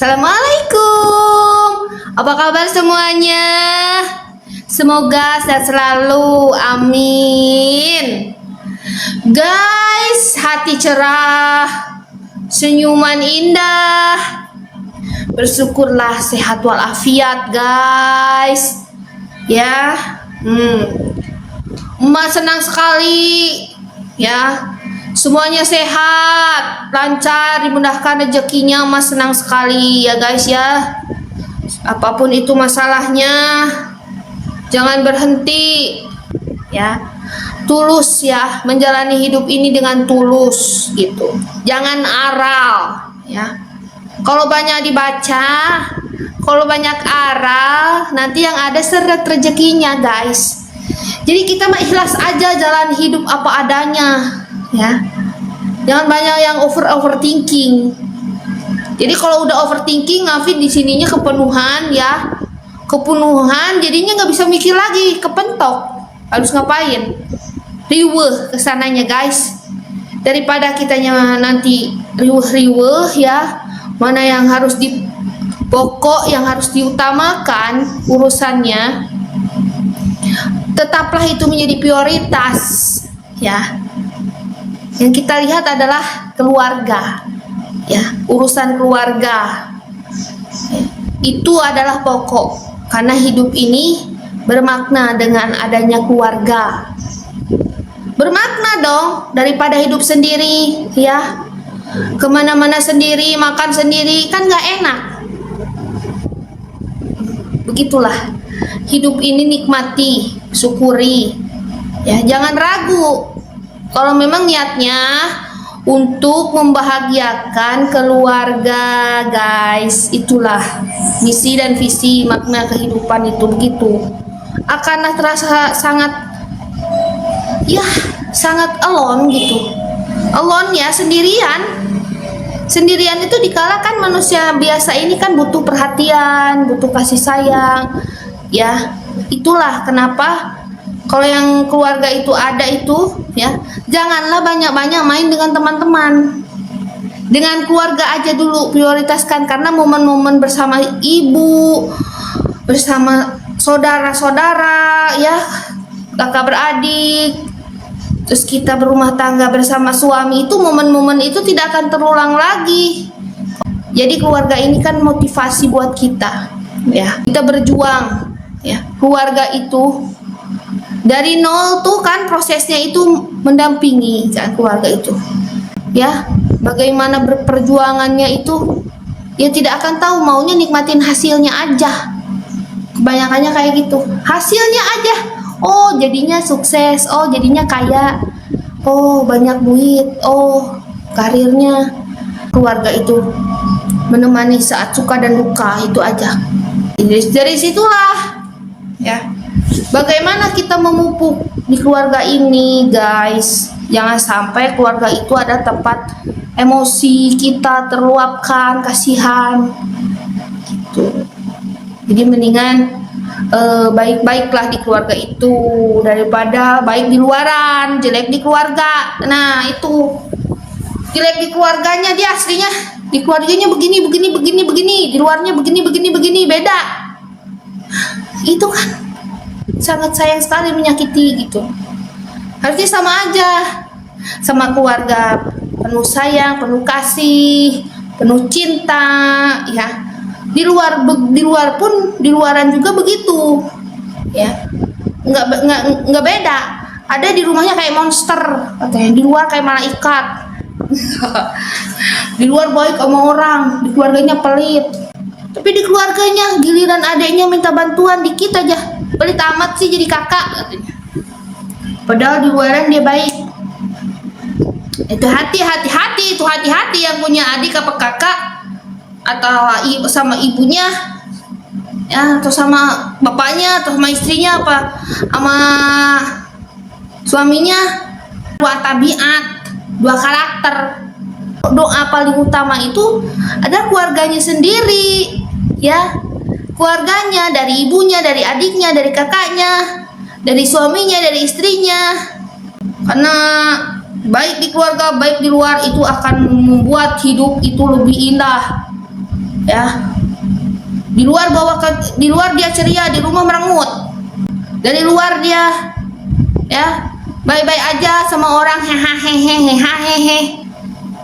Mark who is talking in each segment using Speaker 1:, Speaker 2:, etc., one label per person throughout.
Speaker 1: Assalamualaikum. Apa kabar semuanya? Semoga sehat selalu. Amin. Guys, hati cerah, senyuman indah. Bersyukurlah sehat walafiat, guys. Ya. Emak senang sekali. Ya. Semuanya sehat, lancar, dimudahkan rezekinya. Mas senang sekali ya guys ya. Apapun itu masalahnya, jangan berhenti ya. Tulus ya, menjalani hidup ini dengan tulus gitu. Jangan aral ya. Kalau banyak dibaca, kalau banyak aral, nanti yang ada seret rezekinya guys. Jadi kita mah ikhlas aja jalan hidup apa adanya. Ya, jangan banyak yang overthinking. Jadi kalau udah overthinking, Ngafid di sininya kepenuhan ya, kepenuhan, jadinya nggak bisa mikir lagi, kepentok. Harus ngapain? Riweuh kesananya guys. Daripada kitanya nanti riweuh ya, mana yang harus pokok yang harus diutamakan urusannya. Tetaplah itu menjadi prioritas ya. Yang kita lihat adalah keluarga ya, urusan keluarga itu adalah pokok, karena hidup ini bermakna dengan adanya keluarga. Bermakna dong, daripada hidup sendiri ya, kemana-mana sendiri, makan sendiri, kan gak enak. Begitulah hidup ini, nikmati, syukuri ya, jangan ragu. Kalau memang niatnya untuk membahagiakan keluarga guys, itulah misi dan visi makna kehidupan itu begitu. Akanlah terasa sangat ya, sangat alone gitu. Alone ya, sendirian. Sendirian itu dikalahkan manusia biasa ini kan butuh perhatian, butuh kasih sayang. Ya, itulah kenapa kalau yang keluarga itu ada itu ya, janganlah banyak-banyak main dengan teman-teman. Dengan keluarga aja dulu prioritaskan, karena momen-momen bersama ibu, bersama saudara-saudara ya, kakak beradik, terus kita berumah tangga bersama suami, itu momen-momen itu tidak akan terulang lagi. Jadi keluarga ini kan motivasi buat kita ya. Kita berjuang ya. Keluarga itu dari nol tuh kan prosesnya itu mendampingi kan keluarga itu ya, bagaimana berperjuangannya itu ya, tidak akan tahu, maunya nikmatin hasilnya aja. Kebanyakannya kayak gitu, hasilnya aja. Oh jadinya sukses, oh jadinya kaya, oh banyak duit, oh karirnya. Keluarga itu menemani saat suka dan duka, itu aja. Dari situlah ya, bagaimana kita memupuk di keluarga ini guys. Jangan sampai keluarga itu ada tempat emosi kita terluapkan, kasihan gitu. Jadi mendingan baik-baiklah di keluarga itu daripada baik di luaran, jelek di keluarga. Nah itu jelek di keluarganya, dia aslinya di keluarganya begini, di luarnya begini, beda. Itu kan sangat sayang sekali, menyakiti gitu. Harusnya sama aja, sama keluarga, penuh sayang, penuh kasih, penuh cinta ya. Di luaran juga begitu ya, nggak beda. Ada di rumahnya kayak monster katanya, di luar kayak malaikat. Di luar baik sama orang, di keluarganya pelit, tapi di keluarganya giliran adiknya minta bantuan dikit aja, pelit amat sih jadi kakak katanya. Padahal di luaran dia baik. Itu hati-hati yang punya adik apa kakak, atau sama ibunya ya, atau sama bapaknya, atau sama istrinya, apa sama suaminya. Dua tabiat, dua karakter. Doa paling utama itu ada keluarganya sendiri ya, keluarganya, dari ibunya, dari adiknya, dari kakaknya, dari suaminya, dari istrinya. Karena baik di keluarga, baik di luar, itu akan membuat hidup itu lebih indah ya. Di luar dia ceria, di rumah merengut. Dari luar dia ya baik-baik aja sama orang, hehehe.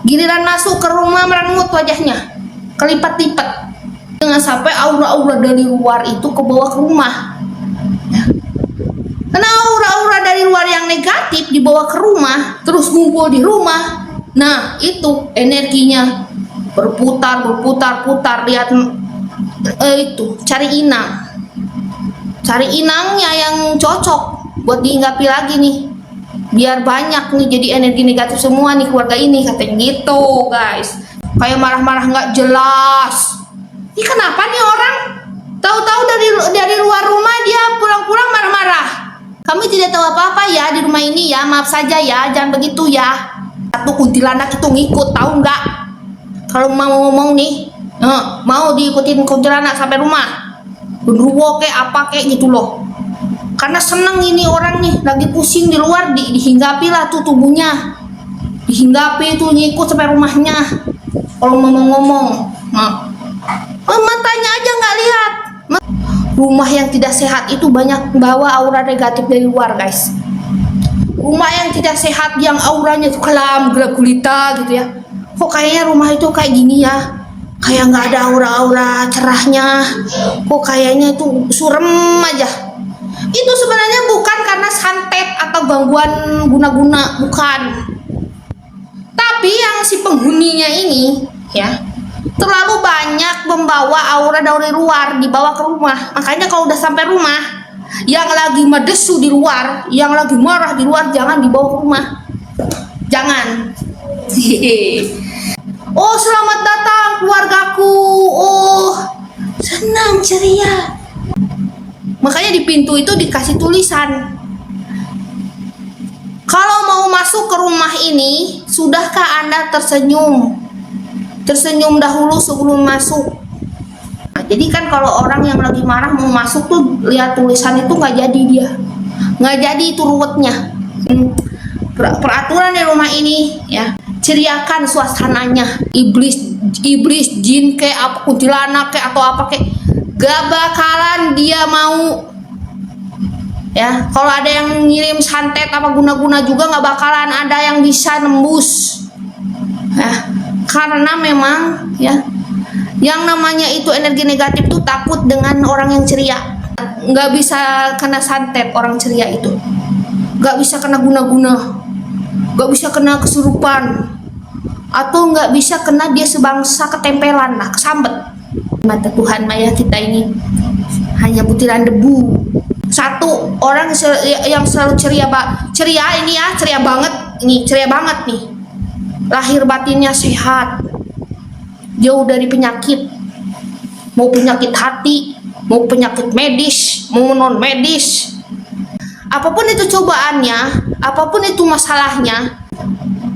Speaker 1: Giliran masuk ke rumah merengut wajahnya, kelipat-lipat. Jangan sampai aura-aura dari luar itu kebawa ke rumah ya. Karena aura-aura dari luar yang negatif dibawa ke rumah, terus ngumpul di rumah. Nah, itu energinya berputar, lihat itu, cari inangnya yang cocok buat dihinggapi lagi nih, biar banyak nih jadi energi negatif semua nih keluarga ini, katanya gitu guys. Kayak marah-marah nggak jelas. Ini kenapa nih orang tahu-tahu dari luar rumah dia pulang-pulang marah-marah. Kami tidak tahu apa-apa ya di rumah ini ya, maaf saja ya, jangan begitu ya. Satu kuntilanak itu ngikut, tahu nggak? Kalau mau ngomong nih, mau diikutin kuntilanak sampai rumah, genderuwo kayak apa kayak gitu loh. Karena seneng ini orang nih lagi pusing di luar, dihinggapi lah tuh tubuhnya, dihinggapi itu ngikut sampai rumahnya. Kalau mau ngomong, matanya aja nggak lihat. Rumah yang tidak sehat itu banyak bawa aura negatif dari luar guys. Rumah yang tidak sehat yang auranya tuh kelam, gelap gulita gitu ya. Kok kayaknya rumah itu kayak gini ya, kayak nggak ada aura-aura cerahnya, kok kayaknya itu surem aja. Itu sebenarnya bukan karena santet atau gangguan guna-guna, bukan. Tapi yang si penghuninya ini ya terlalu banyak membawa aura dari luar dibawa ke rumah. Makanya kalau udah sampai rumah, yang lagi medesu di luar, yang lagi marah di luar, jangan dibawa ke rumah, jangan. Oh, selamat datang keluargaku. Oh, senang ceria. Makanya di pintu itu dikasih tulisan, kalau mau masuk ke rumah ini, sudahkah Anda tersenyum? Tersenyum dahulu sebelum masuk. Nah, jadi kan kalau orang yang lagi marah mau masuk tuh lihat tulisan itu nggak jadi dia, nggak jadi itu ruwetnya. Peraturan di rumah ini ya, ceriakan suasananya. Iblis, jin kayak apa, kuntilanak kayak atau apa kayak, gak bakalan dia mau ya. Kalau ada yang ngirim santet apa guna-guna juga nggak bakalan ada yang bisa nembus ya. Karena memang ya, yang namanya itu energi negatif tuh takut dengan orang yang ceria. Nggak bisa kena santet orang ceria itu, nggak bisa kena guna-guna, nggak bisa kena kesurupan, atau nggak bisa kena dia sebangsa ketempelan, nah kesambet. Mata Tuhan Maya kita ini hanya butiran debu. Satu orang yang selalu ceria ini ya, ceria banget nih, lahir batinnya sehat, jauh dari penyakit, mau penyakit hati, mau penyakit medis, mau non medis, apapun itu cobaannya, apapun itu masalahnya.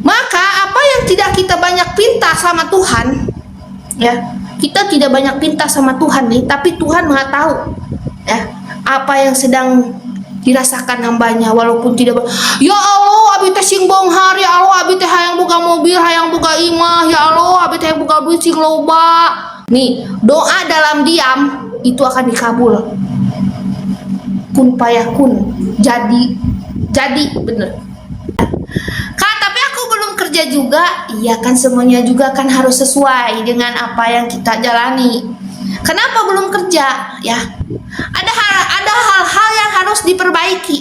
Speaker 1: Maka apa yang tidak kita banyak pinta sama Tuhan ya, kita tidak banyak pinta sama Tuhan nih, tapi Tuhan Maha tahu ya apa yang sedang dirasakan hambanya, walaupun tidak. Ya Allah, abi teh sing bonghar, ya Allah, abi teh hayang buka mobil, hayang buka imah, ya Allah, abi teh hayang buka duit sing loba. Nih, doa dalam diam itu akan dikabul. Kun payakun, jadi bener. Kak, tapi aku belum kerja juga. Iya kan, semuanya juga kan harus sesuai dengan apa yang kita jalani. Kenapa belum kerja ya? Ada hal-hal yang harus diperbaiki,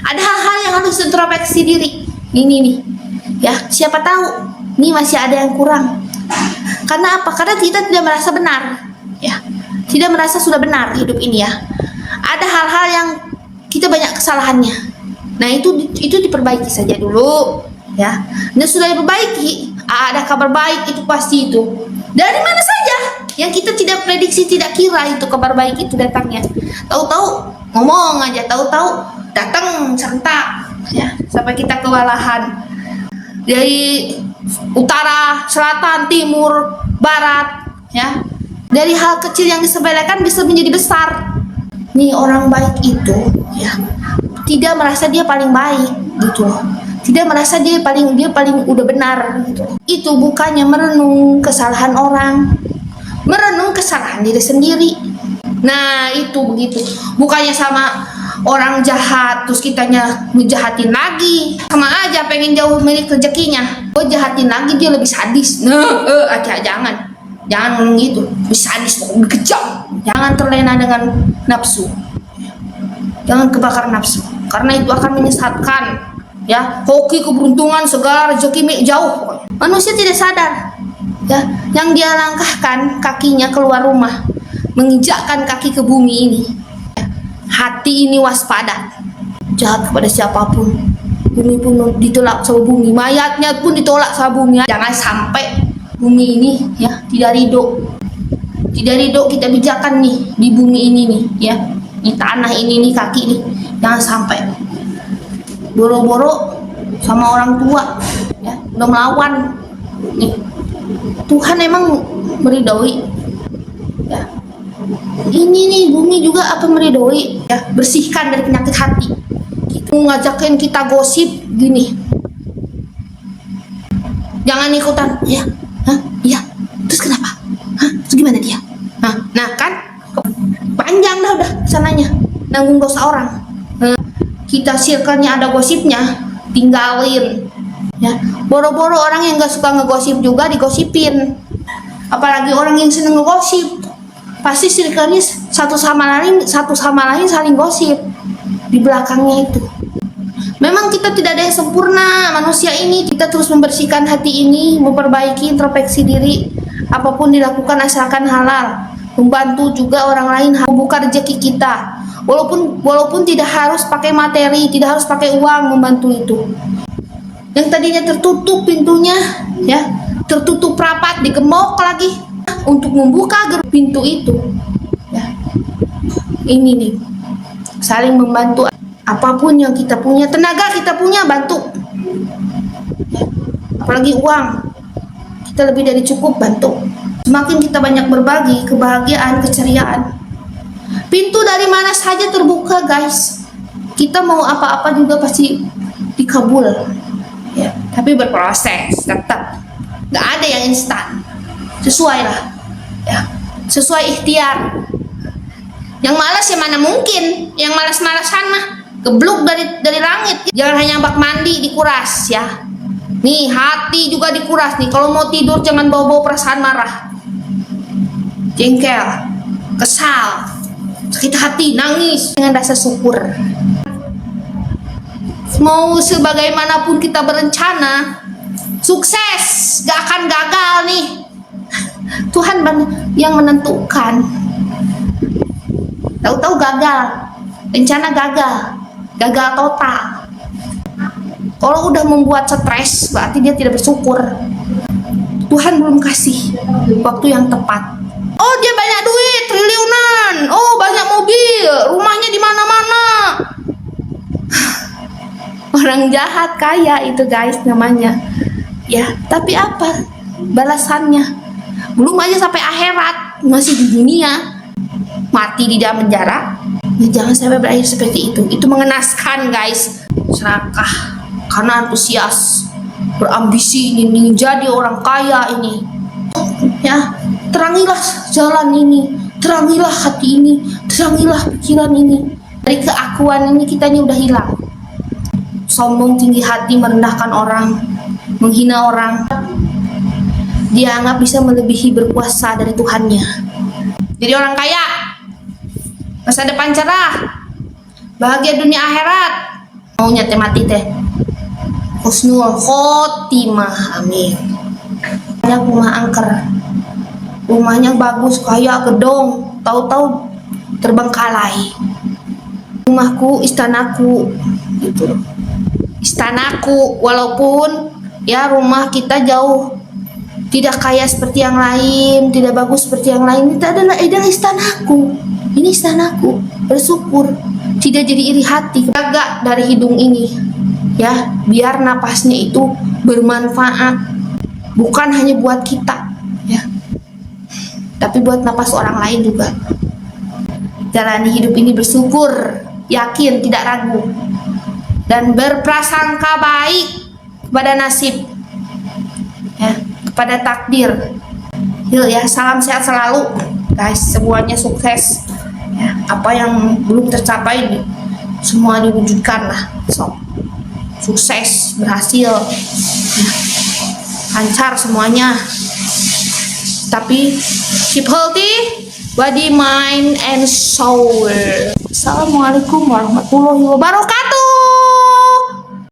Speaker 1: ada hal-hal yang harus introspeksi diri. Ini nih ya, siapa tahu nih masih ada yang kurang. Karena apa? Karena kita tidak merasa benar ya, tidak merasa sudah benar hidup ini ya. Ada hal-hal yang kita banyak kesalahannya. Nah itu diperbaiki saja dulu ya. Nah sudah diperbaiki, ada kabar baik itu pasti itu. Dari mana saja yang kita tidak prediksi, tidak kira itu kabar baik itu datangnya. Tahu-tahu ngomong aja, tahu-tahu datang serentak ya, sampai kita kewalahan. Dari utara, selatan, timur, barat ya. Dari hal kecil yang disepelekan bisa menjadi besar. Nih orang baik itu ya, tidak merasa dia paling baik gitu loh. Tidak merasa dia paling udah benar gitu. Itu bukannya merenung kesalahan orang, merenung kesalahan diri sendiri. Nah itu begitu, bukannya sama orang jahat terus kitanya ngejahatin lagi. Sama aja pengen jauh milik rezekinya, gue jahatin lagi dia lebih sadis. Jangan ngomong gitu, lebih sadis, lebih kejam. Jangan terlena dengan nafsu, jangan kebakar nafsu, karena itu akan menyesatkan. Ya, hoki keberuntungan segala rezeki jauh. Manusia tidak sadar, ya, yang dia langkahkan kakinya keluar rumah, menginjakkan kaki ke bumi ini. Hati ini waspada, jahat kepada siapapun. Bumi pun ditolak sama bumi, mayatnya pun ditolak sama bumi. Jangan sampai bumi ini ya tidak ridho kita bijakan nih di bumi ini nih, ya, di tanah ini nih, kaki nih. Jangan sampai boro-boro sama orang tua, ya, udah melawan nih. Tuhan emang meridoi, ya. Ini nih bumi juga apa meridoi, ya, bersihkan dari penyakit hati. Kita ngajakin kita gosip gini, jangan ikutan, ya, iya, terus kenapa, terus gimana dia, nah kan panjang dah udah sananya nanggung dosa orang. Kita circle-nya ada gosipnya, tinggalin, ya. Boro-boro orang yang gak suka ngegosip juga digosipin, apalagi orang yang seneng ngegosip. Pasti circle-nya satu sama lain saling gosip di belakangnya itu. Memang kita tidak ada yang sempurna, manusia ini. Kita terus membersihkan hati ini, memperbaiki introspeksi diri. Apapun dilakukan asalkan halal, membantu juga orang lain, membuka rezeki kita. Walaupun tidak harus pakai materi, tidak harus pakai uang membantu itu. Yang tadinya tertutup pintunya, ya, tertutup rapat, digembok lagi untuk membuka pintu itu, ya. Ini nih, saling membantu. Apapun yang kita punya, tenaga kita punya, bantu, ya. Apalagi uang, kita lebih dari cukup, bantu. Semakin kita banyak berbagi kebahagiaan, keceriaan, pintu dari mana saja terbuka, guys. Kita mau apa-apa juga pasti dikabul, ya. Tapi berproses, tetap nggak ada yang instan. Sesuai lah, ya, sesuai ikhtiar. Yang malas ya mana mungkin, yang malas-malasan mah gebluk dari langit. Jangan hanya bak mandi dikuras, ya. Nih hati juga dikuras nih. Kalau mau tidur jangan bawa-bawa perasaan marah, jengkel, kesal, sakit hati, nangis. Dengan rasa syukur. Mau sebagaimanapun kita berencana, sukses gak akan gagal nih. Tuhan yang menentukan. Tahu-tahu gagal, rencana gagal total. Kalau udah membuat stres, berarti dia tidak bersyukur. Tuhan belum kasih waktu yang tepat. Oh, dia banyak duit, triliunan. Oh, banyak mobil, rumahnya di mana-mana. Orang jahat kaya itu, guys, namanya. Ya, tapi apa balasannya? Belum aja sampai akhirat, masih di dunia, mati di dalam penjara. Ya, jangan sampai berakhir seperti itu. Itu mengenaskan, guys. Serakah karena antusias, berambisi ini jadi orang kaya ini. Ya, terangilah jalan ini, terangilah hati ini, terangilah pikiran ini. Dari keakuan ini kitanya udah hilang. Sombong, tinggi hati, merendahkan orang, menghina orang. Dia anggap bisa melebihi berkuasa dari Tuhannya. Jadi orang kaya, masa depan cerah, bahagia dunia akhirat. Maunya teh mati teh husnul khotimah, amin. Banyak rumah angker, rumahnya bagus, kaya, gedong, tahu-tahu terbengkalai. Rumahku, istanaku, gitu. Istanaku, walaupun ya rumah kita jauh, tidak kaya seperti yang lain, tidak bagus seperti yang lain. Itu adalah istanaku. Ini istanaku. Bersyukur, tidak jadi iri hati. Jaga dari hidung ini, ya, biar napasnya itu bermanfaat, bukan hanya buat kita, ya, tapi buat napas orang lain juga. Jalani hidup ini bersyukur, yakin, tidak ragu, dan berprasangka baik kepada nasib, ya, kepada takdir. Yuk ya, salam sehat selalu guys, semuanya sukses ya, apa yang belum tercapai semua diwujudkan lah, so sukses, berhasil ya. Lancar semuanya, tapi keep healthy body, mind, and soul. Assalamualaikum warahmatullahi wabarakatuh.